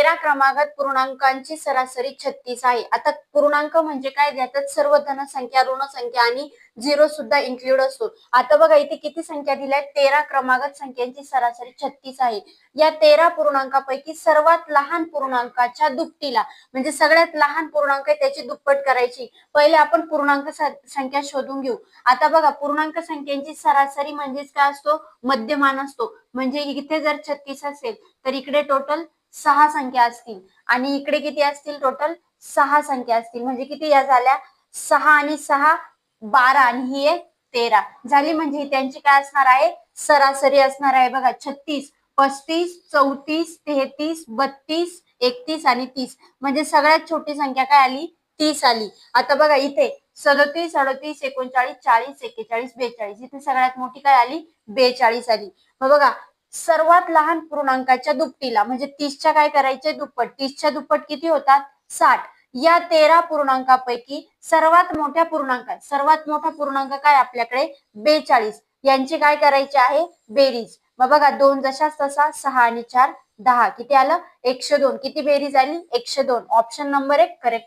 13 क्रमांकात पूर्णांकांची सरासरी 36 आहे. आता पूर्णांक म्हणजे काय, ज्याच्यात सर्व धन संख्या, ऋण संख्या आणि झिरो सुद्धा इन्क्लूड असतो. आता बघा इथे किती संख्या दिल्या आहेत, 13 क्रमांकात संख्यांची सरासरी 36 आहे. या 13 पूर्णांकापैकी सर्वात लहान पूर्णांकाच्या दुपटीला, म्हणजे सगळ्यात लहान पूर्णांक त्याची दुप्पट करायची. पहिले आपण पूर्णांक संख्या शोधून घेऊ. आता बघा पूर्णांक संख्यांची सरासरी म्हणजेच काय असतो, मध्यमान असतो. म्हणजे इथे जर 36 असेल तर इकडे टोटल 6 संख्या असतील आणि इकडे किती असतील, टोटल 6 संख्या असतील. म्हणजे किती या झाल्या, 6 आणि 6 12 आणि ही आहे 13 झाली. म्हणजे त्यांची काय असणार आहे, सरासरी असणार आहे. बघा 36, 35, 34, 33, 32, 31 आणि 30. म्हणजे सगळ्यात छोटी संख्या काय आली, 30 आली. आता बघा इथे 37, 38, 39, 40, 41, 42. इथे सगळ्यात मोठी काय आली, 42 आली. मग बघा सर्वात लहान पूर्णांकाच्या दुपटीला, म्हणजे 30च्या काय करायचे, दुप्पट. 30च्या दुप्पट किती होतात, 60. या 13 पूर्णांकापैकी सर्वात मोठा पूर्णांक काय आपल्याकडे, 42. यांची काय करायची आहे, बेरीज. मग बघा 2 जशाच तसा, 6 आणि 4 10. किती आलं, 102. किती बेरीज आली, 102. Option number 1 correct.